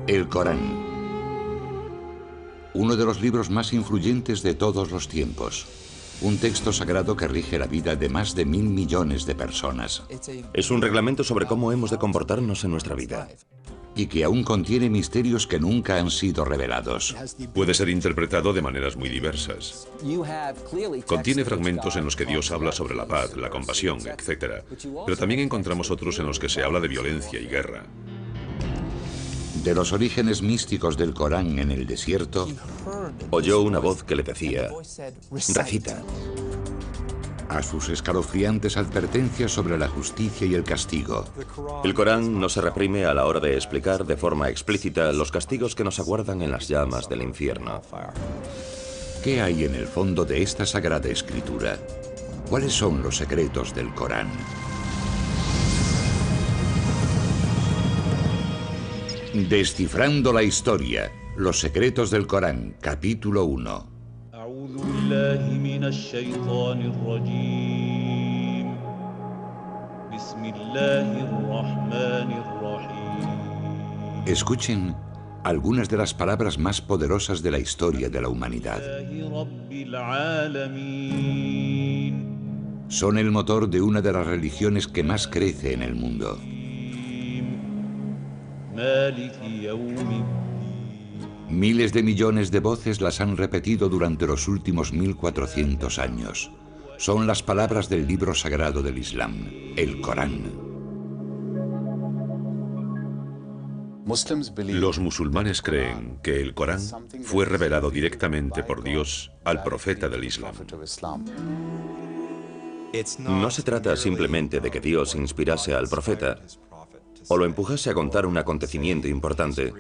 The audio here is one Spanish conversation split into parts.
El Corán, uno de los libros más influyentes de todos los tiempos. Un texto sagrado que rige la vida de más de 1.000 millones de personas. Es un reglamento sobre cómo hemos de comportarnos en nuestra vida. Y que aún contiene misterios que nunca han sido revelados. Puede ser interpretado de maneras muy diversas. Contiene fragmentos en los que Dios habla sobre la paz, la compasión, etc. Pero también encontramos otros en los que se habla de violencia y guerra. De los orígenes místicos del Corán en el desierto, oyó una voz que le decía, recita. A sus escalofriantes advertencias sobre la justicia y el castigo. El Corán no se reprime a la hora de explicar de forma explícita los castigos que nos aguardan en las llamas del infierno. ¿Qué hay en el fondo de esta sagrada escritura? ¿Cuáles son los secretos del Corán? Descifrando la historia, los secretos del Corán, capítulo 1. Escuchen algunas de las palabras más poderosas de la historia de la humanidad. Son el motor de una de las religiones que más crece en el mundo. Miles de millones de voces las han repetido durante los últimos 1400 años. Son las palabras del libro sagrado del Islam, el Corán. Los musulmanes creen que el Corán fue revelado directamente por Dios al profeta del Islam. No se trata simplemente de que Dios inspirase al profeta o lo empujase a contar un acontecimiento importante.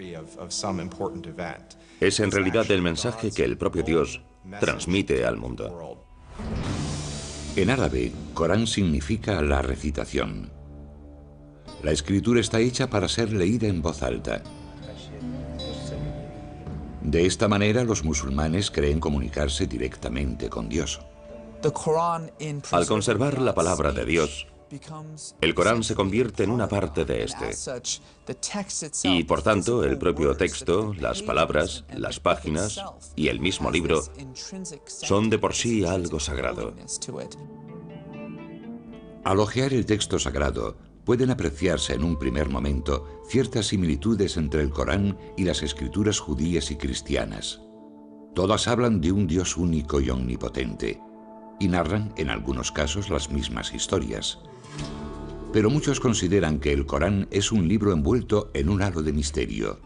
Es en realidad el mensaje que el propio Dios transmite al mundo. En árabe, Corán significa la recitación. La escritura está hecha para ser leída en voz alta. De esta manera, los musulmanes creen comunicarse directamente con Dios. Al conservar la palabra de Dios, el Corán se convierte en una parte de este. Y, por tanto, el propio texto, las palabras, las páginas y el mismo libro son de por sí algo sagrado. Al hojear el texto sagrado, pueden apreciarse en un primer momento ciertas similitudes entre el Corán y las escrituras judías y cristianas. Todas hablan de un Dios único y omnipotente, y narran, en algunos casos, las mismas historias. Pero muchos consideran que el Corán es un libro envuelto en un halo de misterio.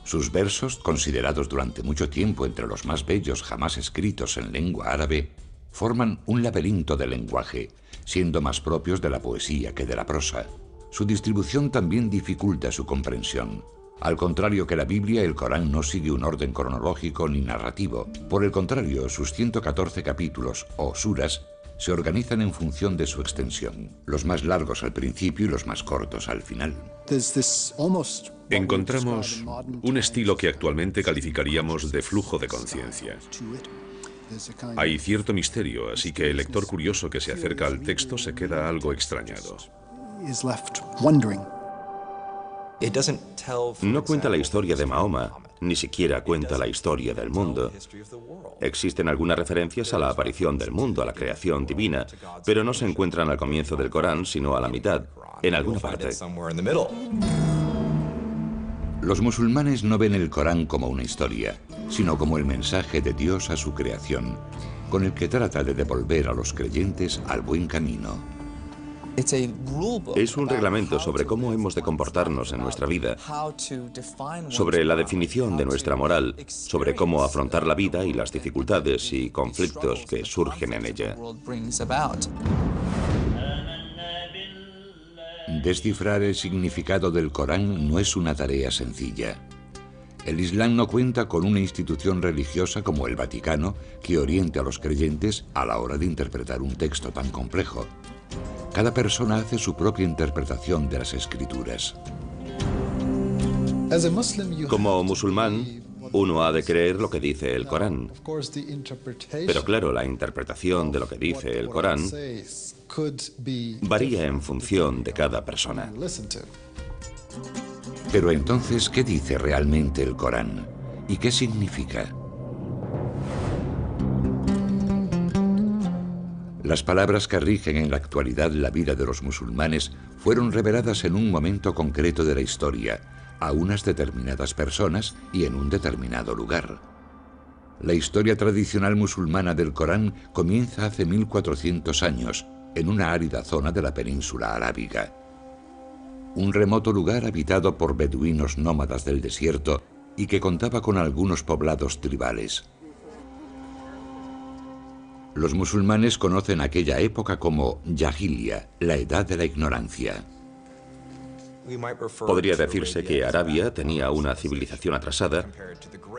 Sus versos, considerados durante mucho tiempo entre los más bellos jamás escritos en lengua árabe, forman un laberinto de lenguaje, siendo más propios de la poesía que de la prosa. Su distribución también dificulta su comprensión. Al contrario que la Biblia, el Corán no sigue un orden cronológico ni narrativo. Por el contrario, sus 114 capítulos, o suras, se organizan en función de su extensión, los más largos al principio y los más cortos al final. Encontramos un estilo que actualmente calificaríamos de flujo de conciencia. Hay cierto misterio, así que el lector curioso que se acerca al texto se queda algo extrañado. No cuenta la historia de Mahoma, ni siquiera cuenta la historia del mundo. Existen algunas referencias a la aparición del mundo, a la creación divina, pero no se encuentran al comienzo del Corán, sino a la mitad, en alguna parte. Los musulmanes no ven el Corán como una historia, sino como el mensaje de Dios a su creación, con el que trata de devolver a los creyentes al buen camino. Es un reglamento sobre cómo hemos de comportarnos en nuestra vida, sobre la definición de nuestra moral, sobre cómo afrontar la vida y las dificultades y conflictos que surgen en ella. Descifrar el significado del Corán no es una tarea sencilla. El Islam no cuenta con una institución religiosa como el Vaticano que oriente a los creyentes a la hora de interpretar un texto tan complejo. Cada persona hace su propia interpretación de las escrituras. Como musulmán, uno ha de creer lo que dice el Corán. Pero claro, la interpretación de lo que dice el Corán varía en función de cada persona. Pero entonces, ¿qué dice realmente el Corán? ¿Y qué significa? Las palabras que rigen en la actualidad la vida de los musulmanes fueron reveladas en un momento concreto de la historia, a unas determinadas personas y en un determinado lugar. La historia tradicional musulmana del Corán comienza hace 1400 años, en una árida zona de la península arábiga. Un remoto lugar habitado por beduinos nómadas del desierto y que contaba con algunos poblados tribales. Los musulmanes conocen aquella época como Jahiliya, la edad de la ignorancia. Podría decirse que Arabia tenía una civilización atrasada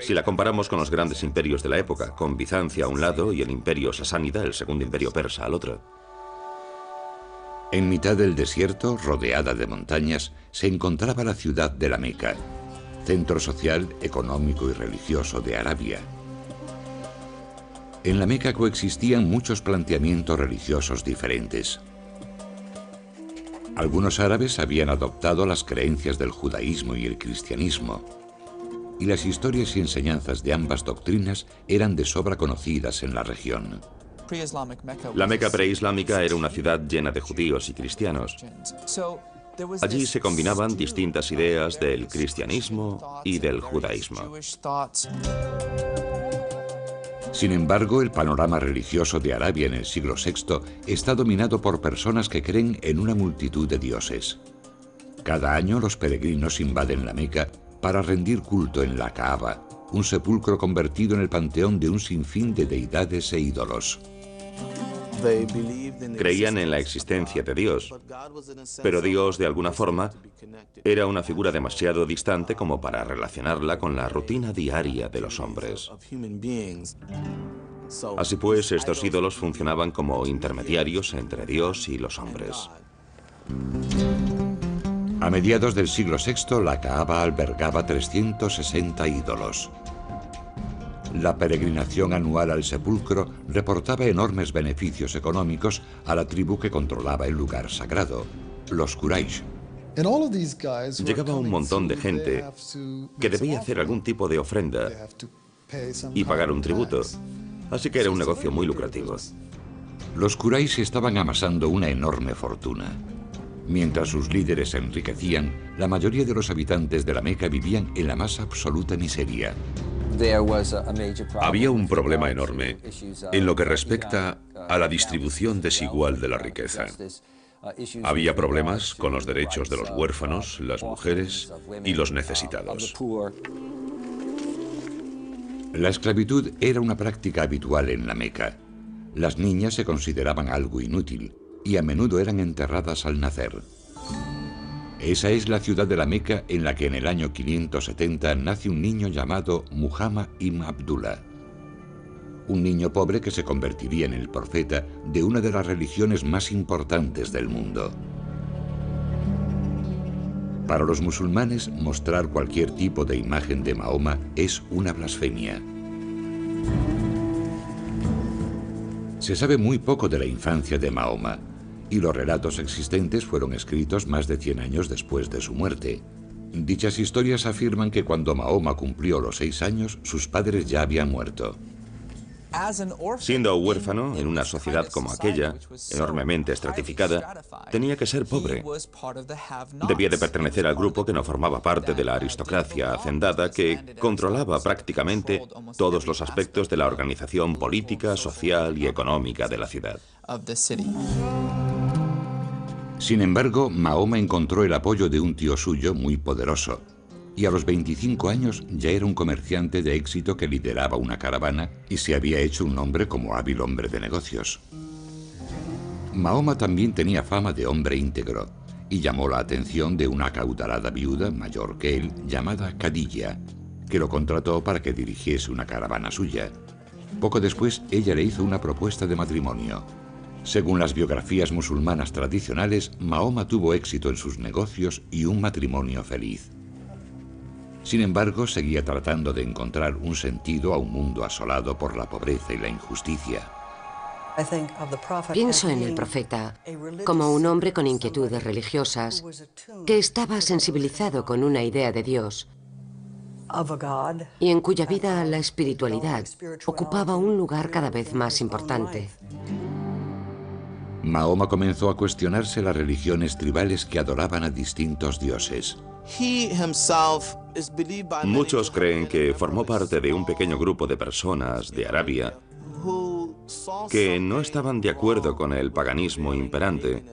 si la comparamos con los grandes imperios de la época, con Bizancia a un lado y el imperio sasánida, el segundo imperio persa, al otro. En mitad del desierto, rodeada de montañas, se encontraba la ciudad de la Meca, centro social, económico y religioso de Arabia. En la Meca coexistían muchos planteamientos religiosos diferentes. Algunos árabes habían adoptado las creencias del judaísmo y el cristianismo, y las historias y enseñanzas de ambas doctrinas eran de sobra conocidas en la región. La Meca preislámica era una ciudad llena de judíos y cristianos. Allí se combinaban distintas ideas del cristianismo y del judaísmo. Sin embargo, el panorama religioso de Arabia en el siglo VI está dominado por personas que creen en una multitud de dioses. Cada año los peregrinos invaden la Meca para rendir culto en la Kaaba, un sepulcro convertido en el panteón de un sinfín de deidades e ídolos. Creían en la existencia de Dios, pero Dios, de alguna forma, era una figura demasiado distante como para relacionarla con la rutina diaria de los hombres. Así pues, estos ídolos funcionaban como intermediarios entre Dios y los hombres. A mediados del siglo VI, la Kaaba albergaba 360 ídolos. La peregrinación anual al sepulcro reportaba enormes beneficios económicos a la tribu que controlaba el lugar sagrado, los Quraysh. Llegaba un montón de gente que debía hacer algún tipo de ofrenda y pagar un tributo, así que era un negocio muy lucrativo. Los Quraysh estaban amasando una enorme fortuna. Mientras sus líderes se enriquecían, la mayoría de los habitantes de la Meca vivían en la más absoluta miseria. Había un problema enorme en lo que respecta a la distribución desigual de la riqueza. Había problemas con los derechos de los huérfanos, las mujeres y los necesitados. La esclavitud era una práctica habitual en la Meca. Las niñas se consideraban algo inútil y a menudo eran enterradas al nacer. Esa es la ciudad de la Meca en la que en el año 570 nace un niño llamado Muhammad ibn Abdullah. Un niño pobre que se convertiría en el profeta de una de las religiones más importantes del mundo. Para los musulmanes, mostrar cualquier tipo de imagen de Mahoma es una blasfemia. Se sabe muy poco de la infancia de Mahoma, y los relatos existentes fueron escritos más de 100 años después de su muerte. Dichas historias afirman que cuando Mahoma cumplió los 6 años, sus padres ya habían muerto. Siendo huérfano en una sociedad como aquella, enormemente estratificada, tenía que ser pobre. Debía de pertenecer al grupo que no formaba parte de la aristocracia hacendada que controlaba prácticamente todos los aspectos de la organización política, social y económica de la ciudad. Sin embargo, Mahoma encontró el apoyo de un tío suyo muy poderoso, y a los 25 años ya era un comerciante de éxito que lideraba una caravana y se había hecho un nombre como hábil hombre de negocios. Mahoma también tenía fama de hombre íntegro y llamó la atención de una acaudalada viuda mayor que él llamada Khadija, que lo contrató para que dirigiese una caravana suya. Poco después, ella le hizo una propuesta de matrimonio. Según las biografías musulmanas tradicionales, Mahoma tuvo éxito en sus negocios y un matrimonio feliz. Sin embargo, seguía tratando de encontrar un sentido a un mundo asolado por la pobreza y la injusticia. Pienso en el profeta como un hombre con inquietudes religiosas que estaba sensibilizado con una idea de Dios y en cuya vida la espiritualidad ocupaba un lugar cada vez más importante. Mahoma comenzó a cuestionarse las religiones tribales que adoraban a distintos dioses. Muchos creen que formó parte de un pequeño grupo de personas de Arabia que no estaban de acuerdo con el paganismo imperante,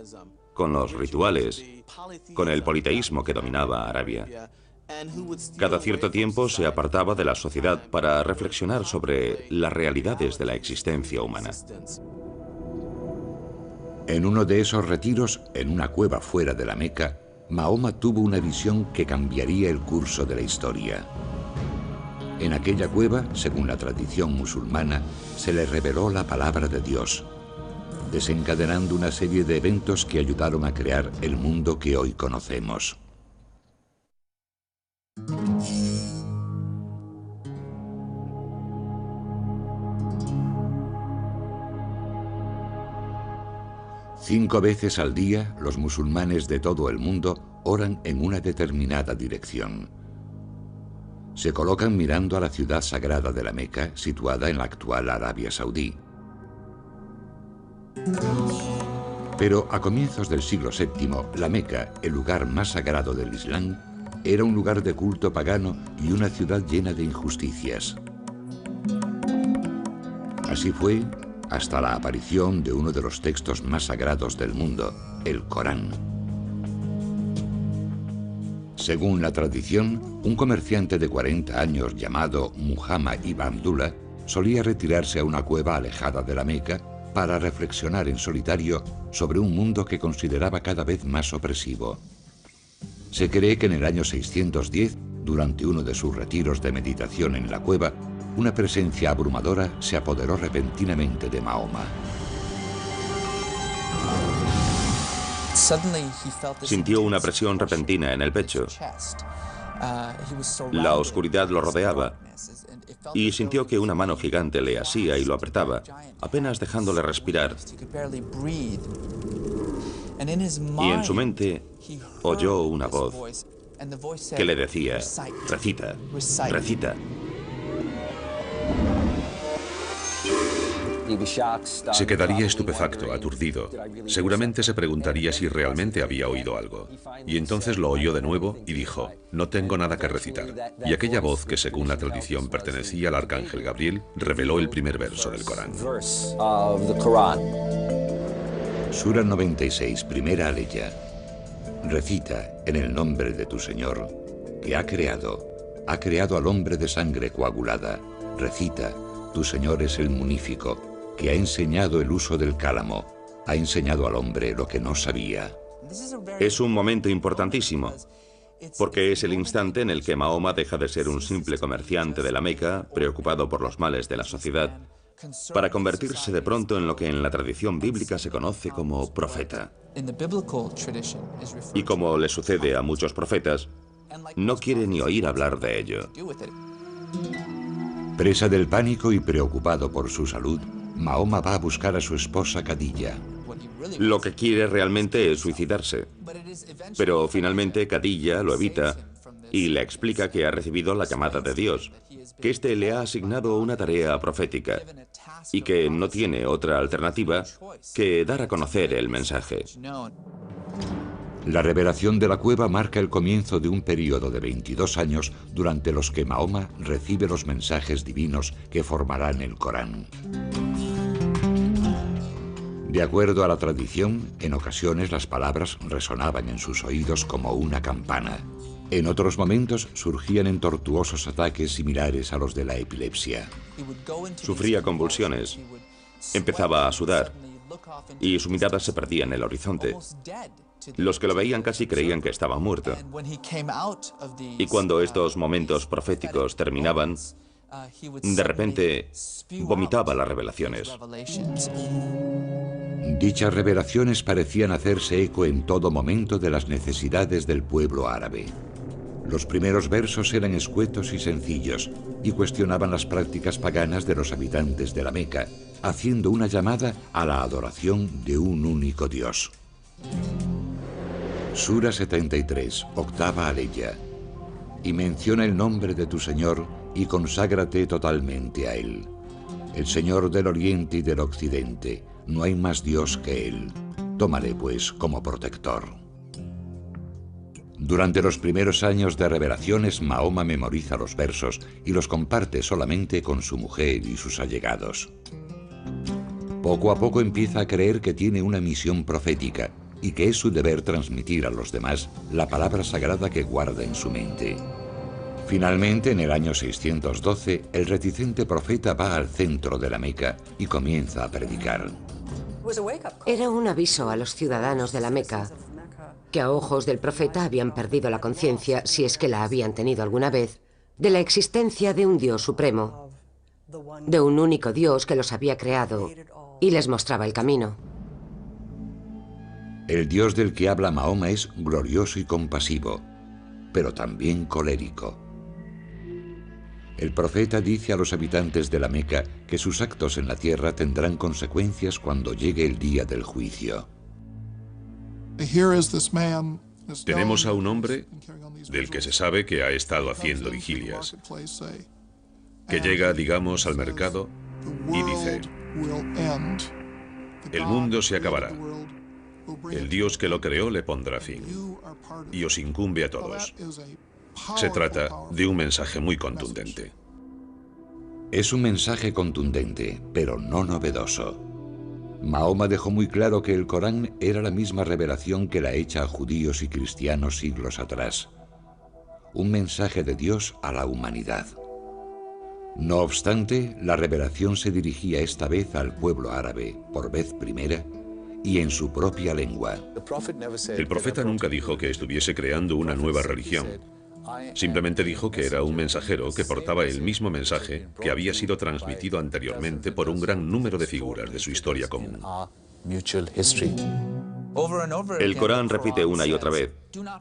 con los rituales, con el politeísmo que dominaba Arabia. Cada cierto tiempo se apartaba de la sociedad para reflexionar sobre las realidades de la existencia humana. En uno de esos retiros, en una cueva fuera de la Meca, Mahoma tuvo una visión que cambiaría el curso de la historia. En aquella cueva, según la tradición musulmana, se le reveló la palabra de Dios, desencadenando una serie de eventos que ayudaron a crear el mundo que hoy conocemos. Cinco veces al día, los musulmanes de todo el mundo oran en una determinada dirección. Se colocan mirando a la ciudad sagrada de la Meca, situada en la actual Arabia Saudí. Pero a comienzos del siglo VII, la Meca, el lugar más sagrado del Islam, era un lugar de culto pagano y una ciudad llena de injusticias. Así fue hasta la aparición de uno de los textos más sagrados del mundo, el Corán. Según la tradición, un comerciante de 40 años llamado Muhammad ibn Abdullah solía retirarse a una cueva alejada de la Meca para reflexionar en solitario sobre un mundo que consideraba cada vez más opresivo. Se cree que en el año 610, durante uno de sus retiros de meditación en la cueva, una presencia abrumadora se apoderó repentinamente de Mahoma. Sintió una presión repentina en el pecho. La oscuridad lo rodeaba y sintió que una mano gigante le asía y lo apretaba, apenas dejándole respirar. Y en su mente oyó una voz que le decía: recita, recita. Se quedaría estupefacto, aturdido. Seguramente se preguntaría si realmente había oído algo. Y entonces lo oyó de nuevo y dijo: no tengo nada que recitar. Y aquella voz, que según la tradición pertenecía al arcángel Gabriel, reveló el primer verso del Corán. Sura 96, primera aleya. Recita en el nombre de tu Señor, que ha creado al hombre de sangre coagulada. Recita, tu Señor es el munífico, que ha enseñado el uso del cálamo, ha enseñado al hombre lo que no sabía. Es un momento importantísimo, porque es el instante en el que Mahoma deja de ser un simple comerciante de la Meca, preocupado por los males de la sociedad, para convertirse de pronto en lo que en la tradición bíblica se conoce como profeta. Y como le sucede a muchos profetas, no quiere ni oír hablar de ello. Presa del pánico y preocupado por su salud, Mahoma va a buscar a su esposa Khadija. Lo que quiere realmente es suicidarse. Pero finalmente Khadija lo evita y le explica que ha recibido la llamada de Dios, que éste le ha asignado una tarea profética y que no tiene otra alternativa que dar a conocer el mensaje. La revelación de la cueva marca el comienzo de un periodo de 22 años durante los que Mahoma recibe los mensajes divinos que formarán el Corán. De acuerdo a la tradición, en ocasiones las palabras resonaban en sus oídos como una campana. En otros momentos surgían en tortuosos ataques similares a los de la epilepsia. Sufría convulsiones, empezaba a sudar y su mirada se perdía en el horizonte. Los que lo veían casi creían que estaba muerto. Y cuando estos momentos proféticos terminaban, de repente vomitaba las revelaciones. Dichas revelaciones parecían hacerse eco en todo momento de las necesidades del pueblo árabe. Los primeros versos eran escuetos y sencillos y cuestionaban las prácticas paganas de los habitantes de la Meca, haciendo una llamada a la adoración de un único Dios. Sura 73, octava aleya. Y menciona el nombre de tu Señor y conságrate totalmente a Él. El Señor del Oriente y del Occidente, no hay más Dios que Él. Tómale, pues, como protector. Durante los primeros años de revelaciones, Mahoma memoriza los versos y los comparte solamente con su mujer y sus allegados. Poco a poco empieza a creer que tiene una misión profética y que es su deber transmitir a los demás la palabra sagrada que guarda en su mente. Finalmente, en el año 612, el reticente profeta va al centro de la Meca y comienza a predicar. Era un aviso a los ciudadanos de la Meca, que a ojos del profeta habían perdido la conciencia, si es que la habían tenido alguna vez, de la existencia de un Dios supremo, de un único Dios que los había creado y les mostraba el camino. El Dios del que habla Mahoma es glorioso y compasivo, pero también colérico. El profeta dice a los habitantes de la Meca que sus actos en la tierra tendrán consecuencias cuando llegue el día del juicio. Tenemos a un hombre del que se sabe que ha estado haciendo vigilias, que llega, digamos, al mercado y dice: el mundo se acabará. El Dios que lo creó le pondrá fin y os incumbe a todos. Se trata de un mensaje muy contundente. Es un mensaje contundente, pero no novedoso. Mahoma dejó muy claro que el Corán era la misma revelación que la hecha a judíos y cristianos siglos atrás. Un mensaje de Dios a la humanidad. No obstante, la revelación se dirigía esta vez al pueblo árabe, por vez primera, y en su propia lengua. El profeta nunca dijo que estuviese creando una nueva religión. Simplemente dijo que era un mensajero que portaba el mismo mensaje que había sido transmitido anteriormente por un gran número de figuras de su historia común. El Corán repite una y otra vez: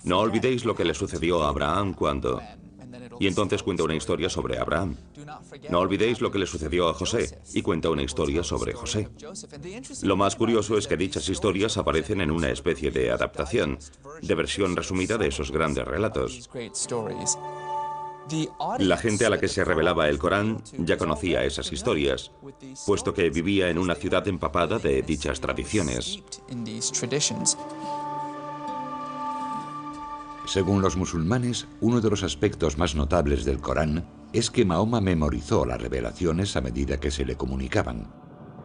no olvidéis lo que le sucedió a Abraham cuando... Y entonces cuenta una historia sobre Abraham. No olvidéis lo que le sucedió a José, y cuenta una historia sobre José. Lo más curioso es que dichas historias aparecen en una especie de adaptación, de versión resumida de esos grandes relatos. La gente a la que se revelaba el Corán ya conocía esas historias, puesto que vivía en una ciudad empapada de dichas tradiciones. Según los musulmanes, uno de los aspectos más notables del Corán es que Mahoma memorizó las revelaciones a medida que se le comunicaban,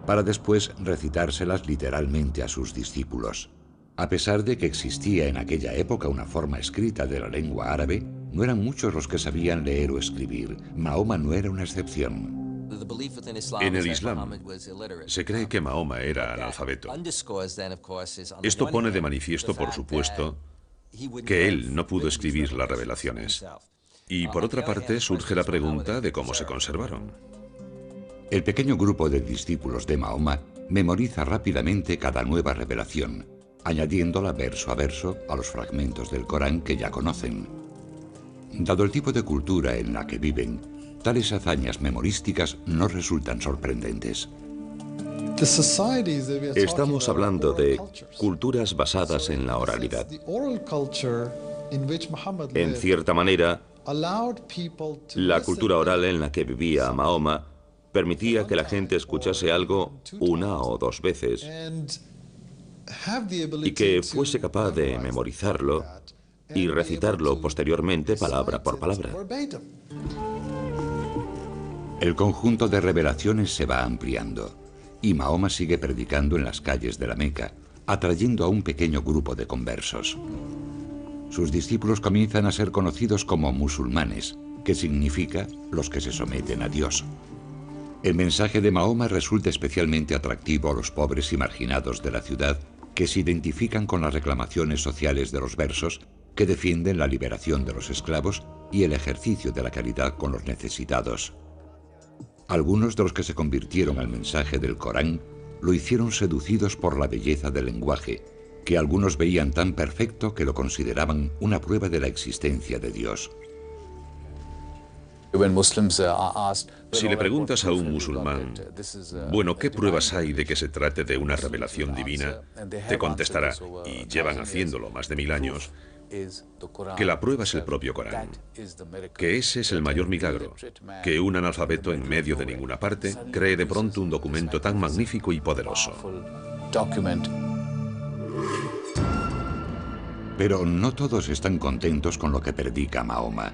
para después recitárselas literalmente a sus discípulos. A pesar de que existía en aquella época una forma escrita de la lengua árabe, no eran muchos los que sabían leer o escribir. Mahoma no era una excepción. En el Islam, se cree que Mahoma era analfabeto. Esto pone de manifiesto, por supuesto, que él no pudo escribir las revelaciones. Y por otra parte, surge la pregunta de cómo se conservaron. El pequeño grupo de discípulos de Mahoma memoriza rápidamente cada nueva revelación, añadiéndola verso a verso a los fragmentos del Corán que ya conocen. Dado el tipo de cultura en la que viven, tales hazañas memorísticas no resultan sorprendentes. Estamos hablando de culturas basadas en la oralidad. En cierta manera, la cultura oral en la que vivía Mahoma permitía que la gente escuchase algo una o dos veces y que fuese capaz de memorizarlo y recitarlo posteriormente palabra por palabra. El conjunto de revelaciones se va ampliando y Mahoma sigue predicando en las calles de la Meca, atrayendo a un pequeño grupo de conversos. Sus discípulos comienzan a ser conocidos como musulmanes, que significa los que se someten a Dios. El mensaje de Mahoma resulta especialmente atractivo a los pobres y marginados de la ciudad, que se identifican con las reclamaciones sociales de los versos, que defienden la liberación de los esclavos y el ejercicio de la caridad con los necesitados. Algunos de los que se convirtieron al mensaje del Corán lo hicieron seducidos por la belleza del lenguaje, que algunos veían tan perfecto que lo consideraban una prueba de la existencia de Dios. Si le preguntas a un musulmán, bueno, ¿qué pruebas hay de que se trate de una revelación divina?, te contestará, y llevan haciéndolo más de 1000 años, que la prueba es el propio Corán, que ese es el mayor milagro, que un analfabeto en medio de ninguna parte cree de pronto un documento tan magnífico y poderoso. Pero no todos están contentos con lo que predica Mahoma.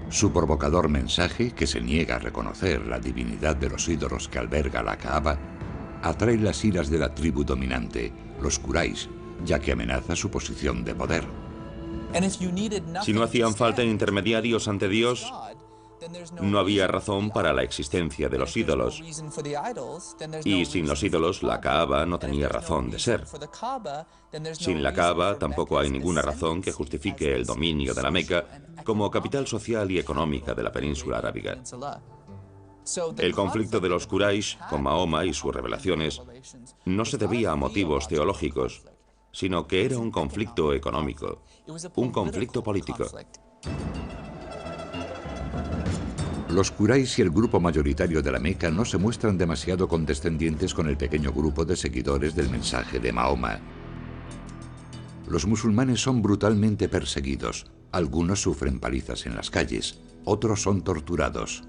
Su provocador mensaje, que se niega a reconocer la divinidad de los ídolos que alberga la Kaaba, atrae las iras de la tribu dominante, los Quraysh, ya que amenaza su posición de poder. Si no hacían falta intermediarios ante Dios, no había razón para la existencia de los ídolos. Y sin los ídolos, la Kaaba no tenía razón de ser. Sin la Kaaba, tampoco hay ninguna razón que justifique el dominio de la Meca como capital social y económica de la península arábiga. El conflicto de los Quraysh con Mahoma y sus revelaciones no se debía a motivos teológicos, sino que era un conflicto económico, un conflicto político. Los Quraysh y el grupo mayoritario de la Meca no se muestran demasiado condescendientes con el pequeño grupo de seguidores del mensaje de Mahoma. Los musulmanes son brutalmente perseguidos. Algunos sufren palizas en las calles, otros son torturados.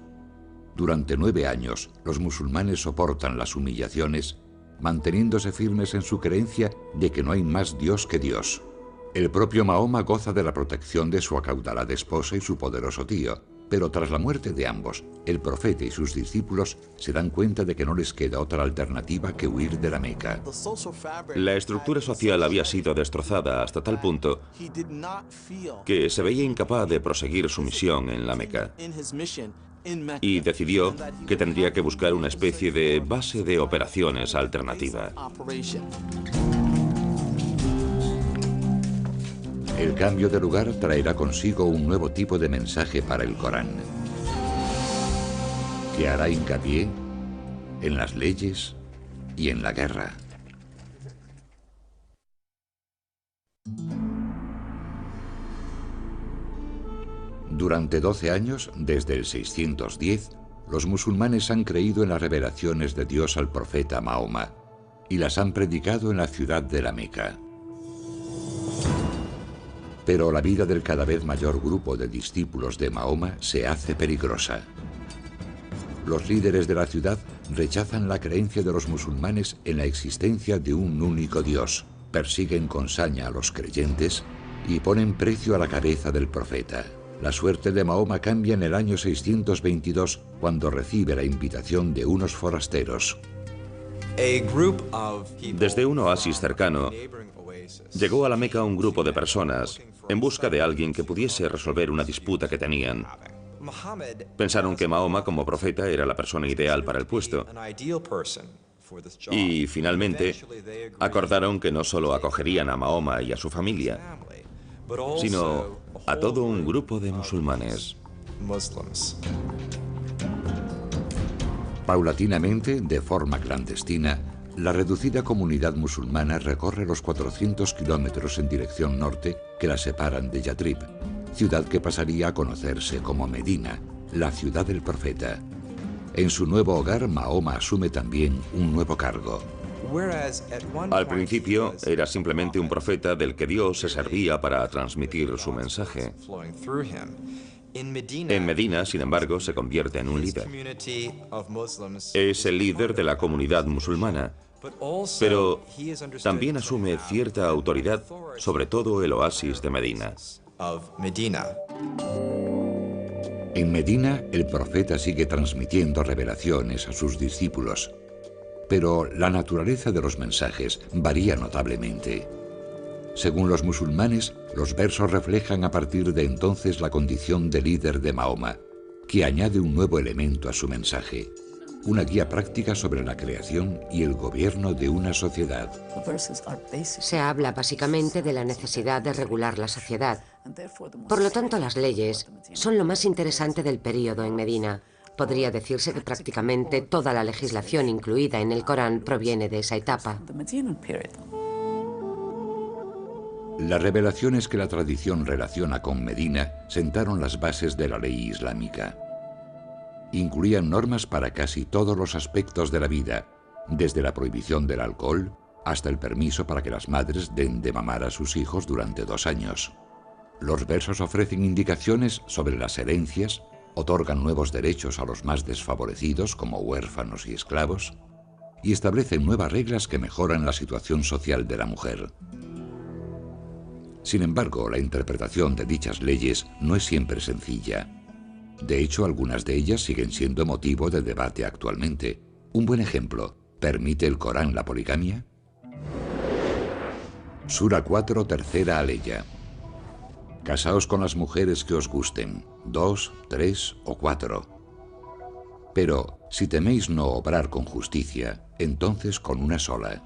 Durante 9 años, los musulmanes soportan las humillaciones, manteniéndose firmes en su creencia de que no hay más Dios que Dios. El propio Mahoma goza de la protección de su acaudalada esposa y su poderoso tío, pero tras la muerte de ambos, el profeta y sus discípulos se dan cuenta de que no les queda otra alternativa que huir de la Meca. La estructura social había sido destrozada hasta tal punto que se veía incapaz de proseguir su misión en la Meca. Y decidió que tendría que buscar una especie de base de operaciones alternativa. El cambio de lugar traerá consigo un nuevo tipo de mensaje para el Corán, que hará hincapié en las leyes y en la guerra. Durante 12 años, desde el 610, los musulmanes han creído en las revelaciones de Dios al profeta Mahoma y las han predicado en la ciudad de la Meca. Pero la vida del cada vez mayor grupo de discípulos de Mahoma se hace peligrosa. Los líderes de la ciudad rechazan la creencia de los musulmanes en la existencia de un único Dios, persiguen con saña a los creyentes y ponen precio a la cabeza del profeta. La suerte de Mahoma cambia en el año 622, cuando recibe la invitación de unos forasteros. Desde un oasis cercano, llegó a la Meca un grupo de personas en busca de alguien que pudiese resolver una disputa que tenían. Pensaron que Mahoma, como profeta, era la persona ideal para el puesto. Y finalmente acordaron que no solo acogerían a Mahoma y a su familia, sino a todo un grupo de musulmanes. Paulatinamente, de forma clandestina, la reducida comunidad musulmana recorre los 400 kilómetros en dirección norte que la separan de Yatrib, ciudad que pasaría a conocerse como Medina, la ciudad del profeta. En su nuevo hogar, Mahoma asume también un nuevo cargo. Al principio era simplemente un profeta del que Dios se servía para transmitir su mensaje. En Medina, sin embargo, se convierte en un líder. Es el líder de la comunidad musulmana, pero también asume cierta autoridad sobre todo el oasis de Medina. En Medina, el profeta sigue transmitiendo revelaciones a sus discípulos, pero la naturaleza de los mensajes varía notablemente. Según los musulmanes, los versos reflejan a partir de entonces la condición de líder de Mahoma, que añade un nuevo elemento a su mensaje: una guía práctica sobre la creación y el gobierno de una sociedad. Se habla básicamente de la necesidad de regular la sociedad. Por lo tanto, las leyes son lo más interesante del período en Medina. Podría decirse que prácticamente toda la legislación incluida en el Corán proviene de esa etapa. Las revelaciones que la tradición relaciona con Medina sentaron las bases de la ley islámica. incluían normas para casi todos los aspectos de la vida, desde la prohibición del alcohol hasta el permiso para que las madres den de mamar a sus hijos durante 2 años. Los versos ofrecen indicaciones sobre las herencias, otorgan nuevos derechos a los más desfavorecidos como huérfanos y esclavos, y establecen nuevas reglas que mejoran la situación social de la mujer. Sin embargo, la interpretación de dichas leyes no es siempre sencilla. De hecho, algunas de ellas siguen siendo motivo de debate actualmente. Un buen ejemplo: ¿permite el Corán la poligamia? Sura 4, tercera aleya. Casaos con las mujeres que os gusten, 2, 3 o 4. Pero, si teméis no obrar con justicia, entonces con una sola.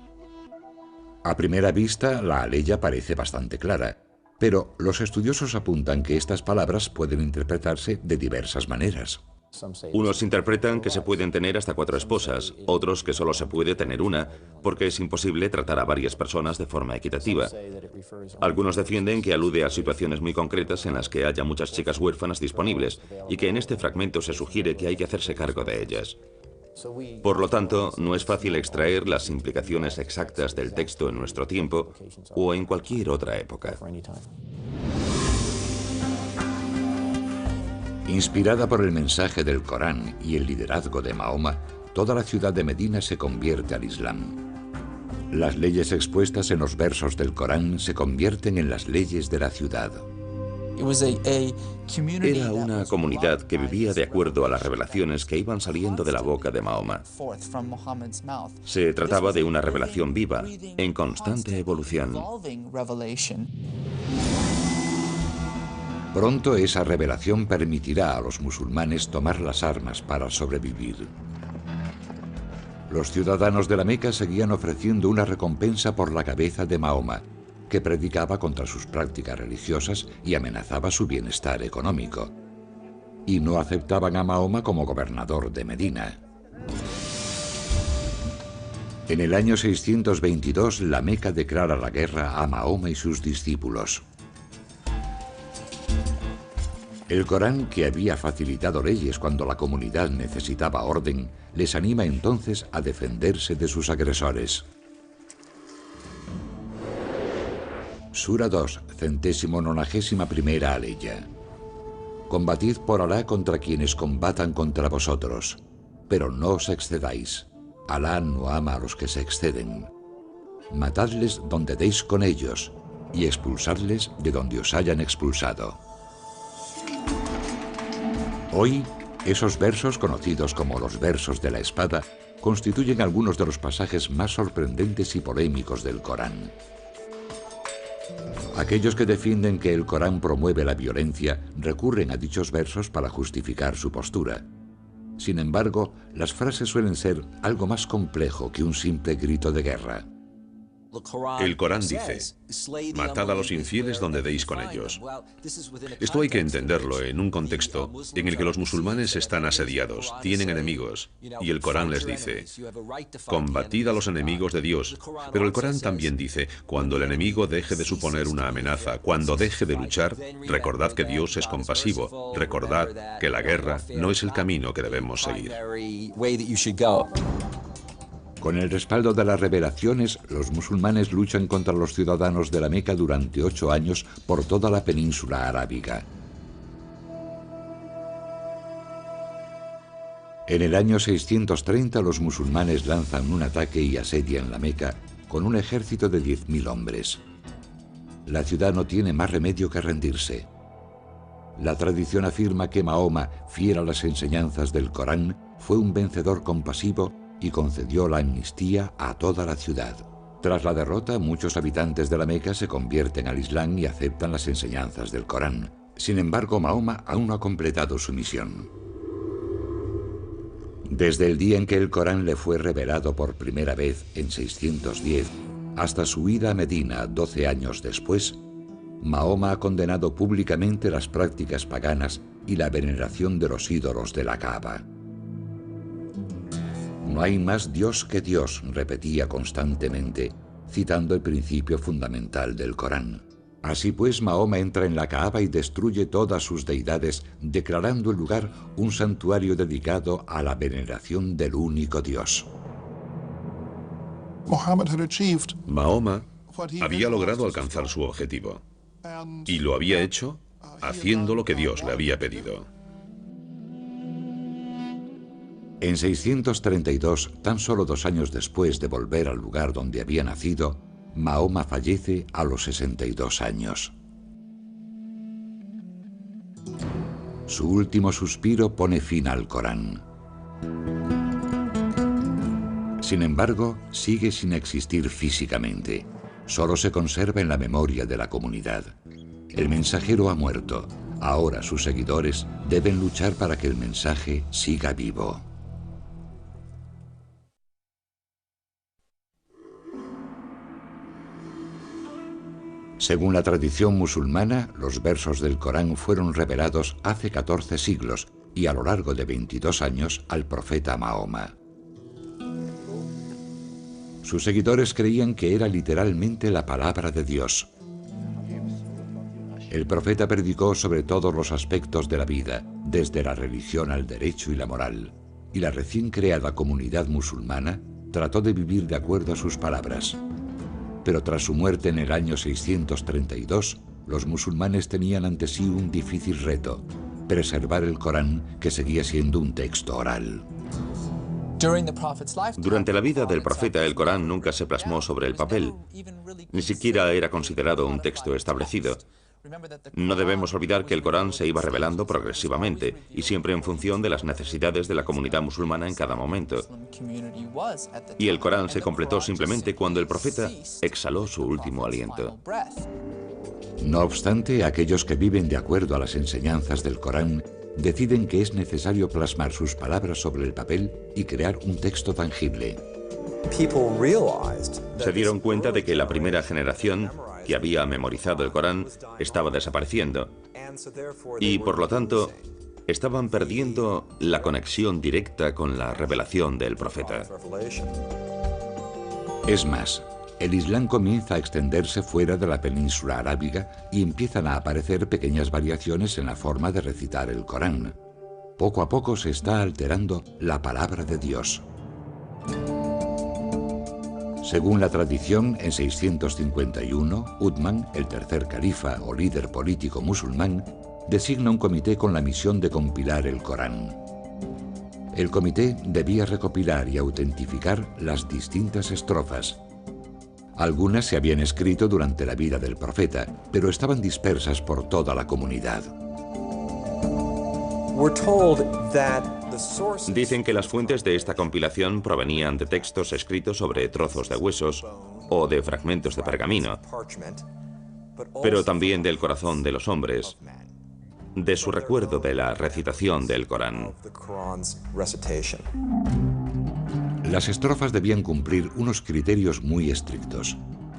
A primera vista, la aleya parece bastante clara, pero los estudiosos apuntan que estas palabras pueden interpretarse de diversas maneras. Unos interpretan que se pueden tener hasta 4 esposas, otros que solo se puede tener una, porque es imposible tratar a varias personas de forma equitativa. Algunos defienden que alude a situaciones muy concretas en las que haya muchas chicas huérfanas disponibles, y que en este fragmento se sugiere que hay que hacerse cargo de ellas. Por lo tanto, no es fácil extraer las implicaciones exactas del texto en nuestro tiempo o en cualquier otra época. Inspirada por el mensaje del Corán y el liderazgo de Mahoma, toda la ciudad de Medina se convierte al Islam. Las leyes expuestas en los versos del Corán se convierten en las leyes de la ciudad. Era una comunidad que vivía de acuerdo a las revelaciones que iban saliendo de la boca de Mahoma. Se trataba de una revelación viva, en constante evolución. Pronto esa revelación permitirá a los musulmanes tomar las armas para sobrevivir. Los ciudadanos de la Meca seguían ofreciendo una recompensa por la cabeza de Mahoma, que predicaba contra sus prácticas religiosas y amenazaba su bienestar económico. Y no aceptaban a Mahoma como gobernador de Medina. En el año 622, la Meca declara la guerra a Mahoma y sus discípulos. El Corán, que había facilitado leyes cuando la comunidad necesitaba orden, les anima entonces a defenderse de sus agresores. Sura 2, 191ª aleya. Combatid por Alá contra quienes combatan contra vosotros, pero no os excedáis. Alá no ama a los que se exceden. Matadles donde deis con ellos, y expulsadles de donde os hayan expulsado. Hoy, esos versos, conocidos como los versos de la espada, constituyen algunos de los pasajes más sorprendentes y polémicos del Corán. Aquellos que defienden que el Corán promueve la violencia recurren a dichos versos para justificar su postura. Sin embargo, las frases suelen ser algo más complejo que un simple grito de guerra. El Corán dice: matad a los infieles donde deis con ellos. Esto hay que entenderlo en un contexto en el que los musulmanes están asediados, tienen enemigos, y el Corán les dice: combatid a los enemigos de Dios. Pero el Corán también dice: cuando el enemigo deje de suponer una amenaza, cuando deje de luchar, recordad que Dios es compasivo, recordad que la guerra no es el camino que debemos seguir. Con el respaldo de las revelaciones, los musulmanes luchan contra los ciudadanos de la Meca durante 8 años por toda la península arábiga. En el año 630 los musulmanes lanzan un ataque y asedian la Meca con un ejército de 10.000 hombres. La ciudad no tiene más remedio que rendirse. La tradición afirma que Mahoma, fiel a las enseñanzas del Corán, fue un vencedor compasivo y concedió la amnistía a toda la ciudad. Tras la derrota, muchos habitantes de la Meca se convierten al Islam y aceptan las enseñanzas del Corán. Sin embargo, Mahoma aún no ha completado su misión. Desde el día en que el Corán le fue revelado por primera vez, en 610, hasta su ida a Medina 12 años después, Mahoma ha condenado públicamente las prácticas paganas y la veneración de los ídolos de la Kaaba. No hay más Dios que Dios, repetía constantemente, citando el principio fundamental del Corán. Así pues, Mahoma entra en la Kaaba y destruye todas sus deidades, declarando el lugar un santuario dedicado a la veneración del único Dios. Mahoma había logrado alcanzar su objetivo, y lo había hecho haciendo lo que Dios le había pedido. En 632, tan solo 2 años después de volver al lugar donde había nacido, Mahoma fallece a los 62 años. Su último suspiro pone fin al Corán. Sin embargo, sigue sin existir físicamente. Solo se conserva en la memoria de la comunidad. El mensajero ha muerto. Ahora sus seguidores deben luchar para que el mensaje siga vivo. Según la tradición musulmana, los versos del Corán fueron revelados hace 14 siglos y a lo largo de 22 años al profeta Mahoma. Sus seguidores creían que era literalmente la palabra de Dios. El profeta predicó sobre todos los aspectos de la vida, desde la religión al derecho y la moral, y la recién creada comunidad musulmana trató de vivir de acuerdo a sus palabras. Pero tras su muerte en el año 632, los musulmanes tenían ante sí un difícil reto: preservar el Corán, que seguía siendo un texto oral. Durante la vida del profeta, el Corán nunca se plasmó sobre el papel. Ni siquiera era considerado un texto establecido. No debemos olvidar que el Corán se iba revelando progresivamente y siempre en función de las necesidades de la comunidad musulmana en cada momento. Y el Corán se completó simplemente cuando el profeta exhaló su último aliento. No obstante, aquellos que viven de acuerdo a las enseñanzas del Corán deciden que es necesario plasmar sus palabras sobre el papel y crear un texto tangible. Se dieron cuenta de que la primera generación que había memorizado el Corán estaba desapareciendo y, por lo tanto, estaban perdiendo la conexión directa con la revelación del profeta. Es más, el Islam comienza a extenderse fuera de la península arábiga y empiezan a aparecer pequeñas variaciones en la forma de recitar el Corán. Poco a poco se está alterando la palabra de Dios. Según la tradición, en 651, Uthman, el tercer califa o líder político musulmán, designa un comité con la misión de compilar el Corán. El comité debía recopilar y autentificar las distintas estrofas. Algunas se habían escrito durante la vida del profeta, pero estaban dispersas por toda la comunidad. Dicen que las fuentes de esta compilación provenían de textos escritos sobre trozos de huesos o de fragmentos de pergamino, pero también del corazón de los hombres, de su recuerdo de la recitación del Corán. Las estrofas debían cumplir unos criterios muy estrictos.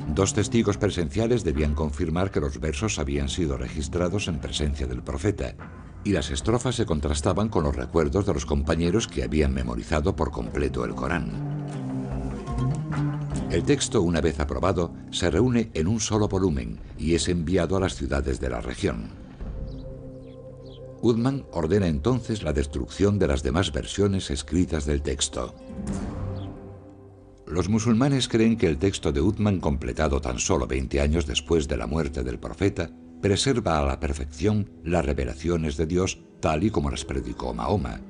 2 testigos presenciales debían confirmar que los versos habían sido registrados en presencia del profeta, y las estrofas se contrastaban con los recuerdos de los compañeros que habían memorizado por completo el Corán. El texto, una vez aprobado, se reúne en un solo volumen y es enviado a las ciudades de la región. Uthman ordena entonces la destrucción de las demás versiones escritas del texto. Los musulmanes creen que el texto de Uthman, completado tan solo 20 años después de la muerte del profeta, preserva a la perfección las revelaciones de Dios tal y como las predicó Mahoma,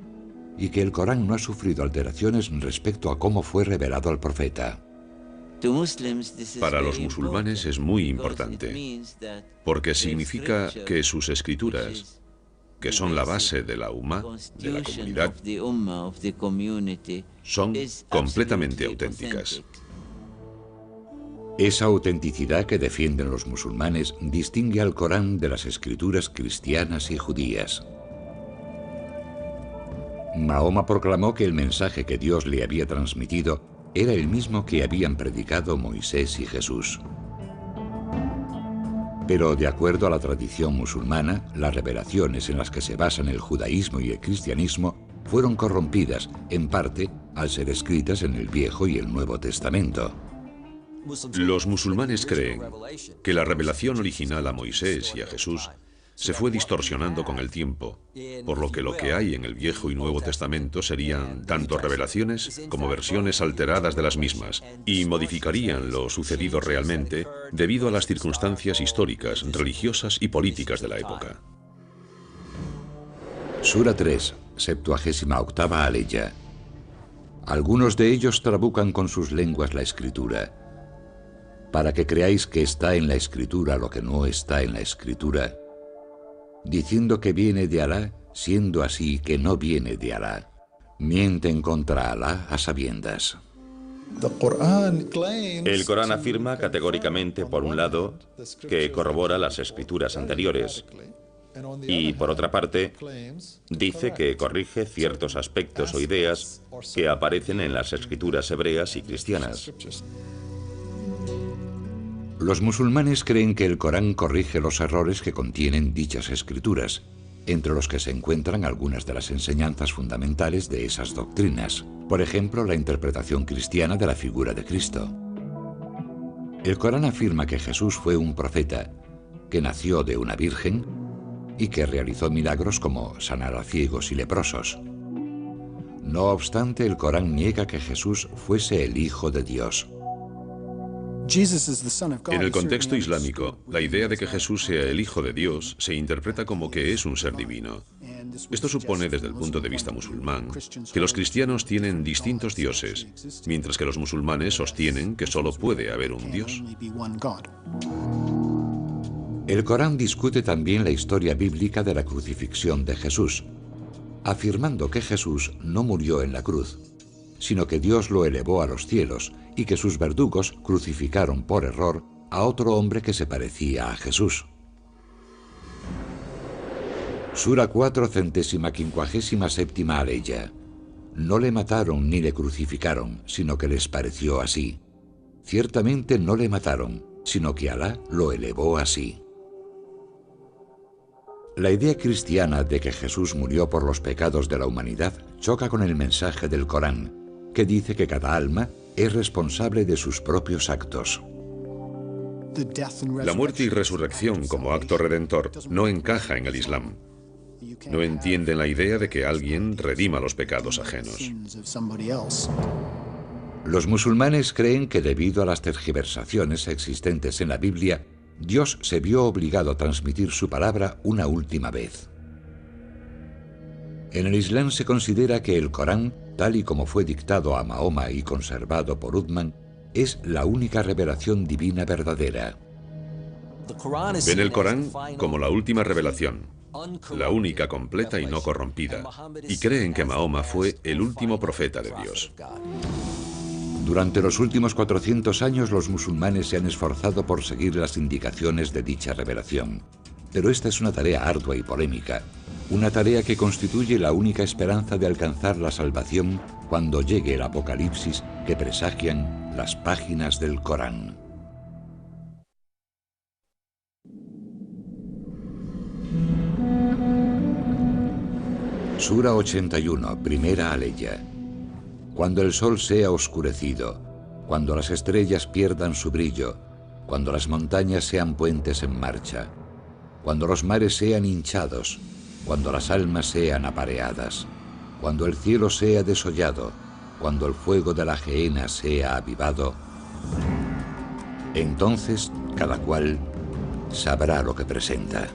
y que el Corán no ha sufrido alteraciones respecto a cómo fue revelado al profeta. Para los musulmanes es muy importante, porque significa que sus escrituras, que son la base de la Ummah, de la comunidad, son completamente auténticas. Esa autenticidad que defienden los musulmanes distingue al Corán de las escrituras cristianas y judías. Mahoma proclamó que el mensaje que Dios le había transmitido era el mismo que habían predicado Moisés y Jesús. Pero, de acuerdo a la tradición musulmana, las revelaciones en las que se basan el judaísmo y el cristianismo fueron corrompidas, en parte, al ser escritas en el Viejo y el Nuevo Testamento. Los musulmanes creen que la revelación original a Moisés y a Jesús se fue distorsionando con el tiempo, por lo que hay en el Viejo y Nuevo Testamento serían tanto revelaciones como versiones alteradas de las mismas, y modificarían lo sucedido realmente debido a las circunstancias históricas, religiosas y políticas de la época. Sura 3, 78ª aleya. Algunos de ellos trabucan con sus lenguas la Escritura, para que creáis que está en la Escritura lo que no está en la Escritura, diciendo que viene de Alá, siendo así que no viene de Alá. Mienten contra Alá a sabiendas. El Corán afirma categóricamente, por un lado, que corrobora las escrituras anteriores, y por otra parte, dice que corrige ciertos aspectos o ideas que aparecen en las escrituras hebreas y cristianas. Los musulmanes creen que el Corán corrige los errores que contienen dichas escrituras, entre los que se encuentran algunas de las enseñanzas fundamentales de esas doctrinas, por ejemplo, la interpretación cristiana de la figura de Cristo. El Corán afirma que Jesús fue un profeta, que nació de una virgen y que realizó milagros como sanar a ciegos y leprosos. No obstante, el Corán niega que Jesús fuese el Hijo de Dios. En el contexto islámico, la idea de que Jesús sea el Hijo de Dios se interpreta como que es un ser divino. Esto supone, desde el punto de vista musulmán, que los cristianos tienen distintos dioses, mientras que los musulmanes sostienen que solo puede haber un Dios. El Corán discute también la historia bíblica de la crucifixión de Jesús, afirmando que Jesús no murió en la cruz, sino que Dios lo elevó a los cielos y que sus verdugos crucificaron por error a otro hombre que se parecía a Jesús. Sura 4, 157ª aleya. No le mataron ni le crucificaron, sino que les pareció así. Ciertamente no le mataron, sino que Alá lo elevó así. La idea cristiana de que Jesús murió por los pecados de la humanidad choca con el mensaje del Corán, que dice que cada alma es responsable de sus propios actos. La muerte y resurrección como acto redentor no encaja en el Islam. No entienden la idea de que alguien redima los pecados ajenos. Los musulmanes creen que debido a las tergiversaciones existentes en la Biblia, Dios se vio obligado a transmitir su palabra una última vez. En el Islam se considera que el Corán, tal y como fue dictado a Mahoma y conservado por Uthman, es la única revelación divina verdadera. Ven el Corán como la última revelación, la única completa y no corrompida, y creen que Mahoma fue el último profeta de Dios. Durante los últimos 400 años los musulmanes se han esforzado por seguir las indicaciones de dicha revelación, pero esta es una tarea ardua y polémica, una tarea que constituye la única esperanza de alcanzar la salvación cuando llegue el apocalipsis que presagian las páginas del Corán. Sura 81, primera aleya. Cuando el sol sea oscurecido, cuando las estrellas pierdan su brillo, cuando las montañas sean puentes en marcha, cuando los mares sean hinchados, cuando las almas sean apareadas, cuando el cielo sea desollado, cuando el fuego de la gehenna sea avivado, entonces cada cual sabrá lo que presenta.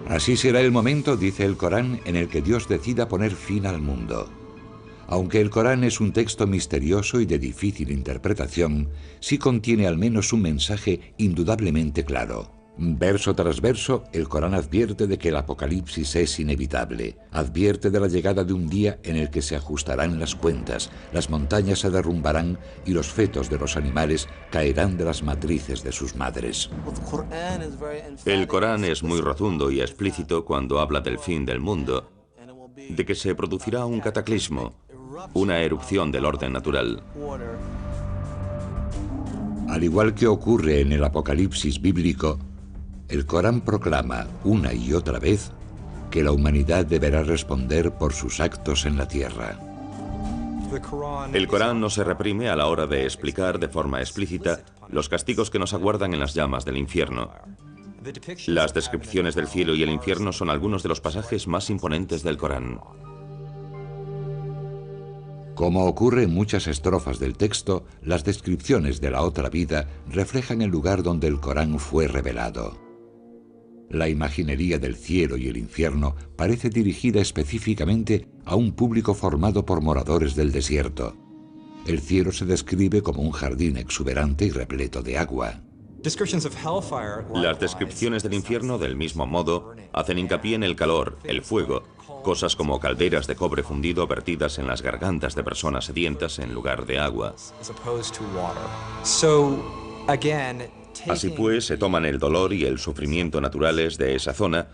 Así será el momento, dice el Corán, en el que Dios decida poner fin al mundo. Aunque el Corán es un texto misterioso y de difícil interpretación, sí contiene al menos un mensaje indudablemente claro. Verso tras verso, el Corán advierte de que el apocalipsis es inevitable, advierte de la llegada de un día en el que se ajustarán las cuentas, las montañas se derrumbarán y los fetos de los animales caerán de las matrices de sus madres. El Corán es muy rotundo y explícito cuando habla del fin del mundo, de que se producirá un cataclismo, una erupción del orden natural. Al igual que ocurre en el apocalipsis bíblico, el Corán proclama una y otra vez que la humanidad deberá responder por sus actos en la tierra. El Corán no se reprime a la hora de explicar de forma explícita los castigos que nos aguardan en las llamas del infierno. Las descripciones del cielo y el infierno son algunos de los pasajes más imponentes del Corán. Como ocurre en muchas estrofas del texto, las descripciones de la otra vida reflejan el lugar donde el Corán fue revelado. La imaginería del cielo y el infierno parece dirigida específicamente a un público formado por moradores del desierto. El cielo se describe como un jardín exuberante y repleto de agua. Las descripciones del infierno, del mismo modo, hacen hincapié en el calor, el fuego, cosas como calderas de cobre fundido vertidas en las gargantas de personas sedientas en lugar de agua. Así pues, se toman el dolor y el sufrimiento naturales de esa zona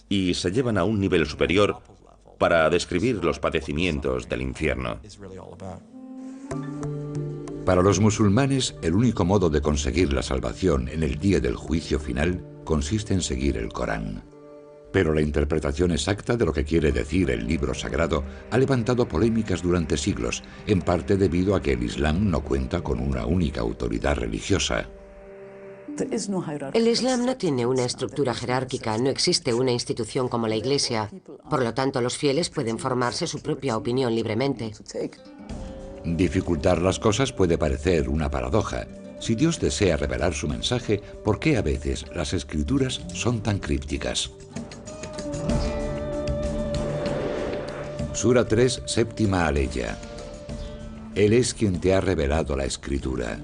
y se llevan a un nivel superior para describir los padecimientos del infierno. Para los musulmanes, el único modo de conseguir la salvación en el día del juicio final consiste en seguir el Corán. Pero la interpretación exacta de lo que quiere decir el libro sagrado ha levantado polémicas durante siglos, en parte debido a que el Islam no cuenta con una única autoridad religiosa. El Islam no tiene una estructura jerárquica, no existe una institución como la Iglesia. Por lo tanto, los fieles pueden formarse su propia opinión libremente. Dificultar las cosas puede parecer una paradoja. Si Dios desea revelar su mensaje, ¿por qué a veces las escrituras son tan crípticas? Sura 3, séptima aleya. Él es quien te ha revelado la escritura.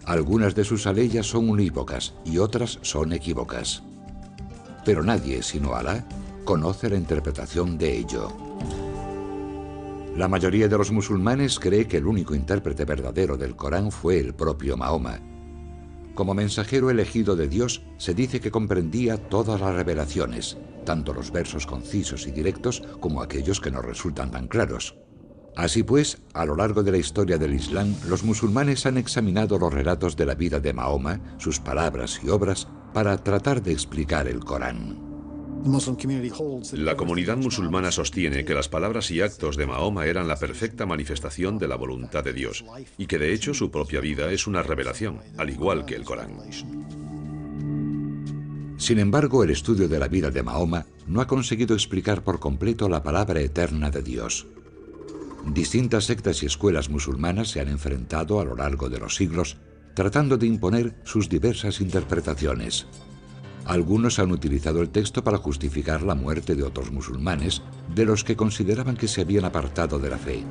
Algunas de sus aleyas son unívocas y otras son equívocas. Pero nadie, sino Alá, conoce la interpretación de ello. La mayoría de los musulmanes cree que el único intérprete verdadero del Corán fue el propio Mahoma. Como mensajero elegido de Dios, se dice que comprendía todas las revelaciones, tanto los versos concisos y directos como aquellos que no resultan tan claros. Así pues, a lo largo de la historia del Islam, los musulmanes han examinado los relatos de la vida de Mahoma, sus palabras y obras, para tratar de explicar el Corán. La comunidad musulmana sostiene que las palabras y actos de Mahoma eran la perfecta manifestación de la voluntad de Dios, y que de hecho su propia vida es una revelación, al igual que el Corán. Sin embargo, el estudio de la vida de Mahoma no ha conseguido explicar por completo la palabra eterna de Dios. Distintas sectas y escuelas musulmanas se han enfrentado a lo largo de los siglos, tratando de imponer sus diversas interpretaciones. Algunos han utilizado el texto para justificar la muerte de otros musulmanes, de los que consideraban que se habían apartado de la fe.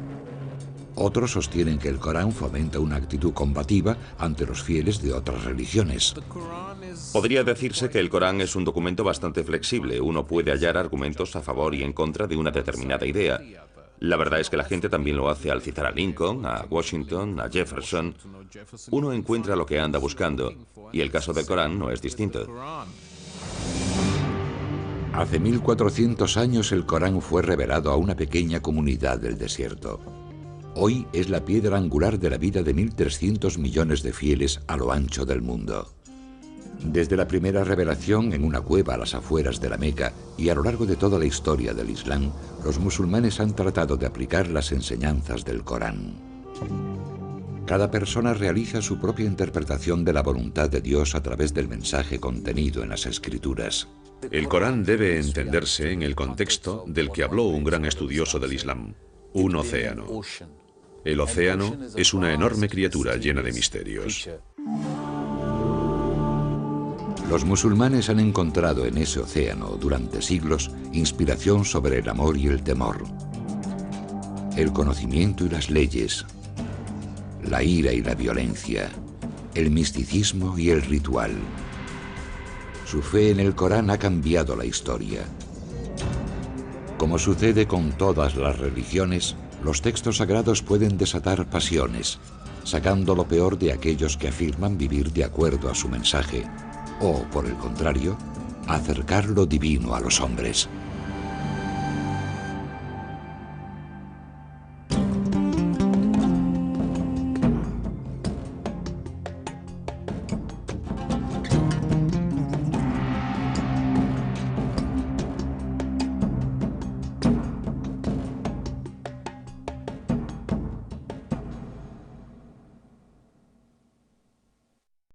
Otros sostienen que el Corán fomenta una actitud combativa ante los fieles de otras religiones. Podría decirse que el Corán es un documento bastante flexible. Uno puede hallar argumentos a favor y en contra de una determinada idea. La verdad es que la gente también lo hace al citar a Lincoln, a Washington, a Jefferson. Uno encuentra lo que anda buscando, y el caso del Corán no es distinto. Hace 1400 años el Corán fue revelado a una pequeña comunidad del desierto. Hoy es la piedra angular de la vida de 1.300 millones de fieles a lo ancho del mundo. Desde la primera revelación en una cueva a las afueras de la Meca y a lo largo de toda la historia del Islam, los musulmanes han tratado de aplicar las enseñanzas del Corán. Cada persona realiza su propia interpretación de la voluntad de Dios a través del mensaje contenido en las Escrituras. El Corán debe entenderse en el contexto del que habló un gran estudioso del Islam, un océano. El océano es una enorme criatura llena de misterios. Los musulmanes han encontrado en ese océano, durante siglos, inspiración sobre el amor y el temor, el conocimiento y las leyes, la ira y la violencia, el misticismo y el ritual. Su fe en el Corán ha cambiado la historia. Como sucede con todas las religiones, los textos sagrados pueden desatar pasiones, sacando lo peor de aquellos que afirman vivir de acuerdo a su mensaje, o, por el contrario, acercar lo divino a los hombres.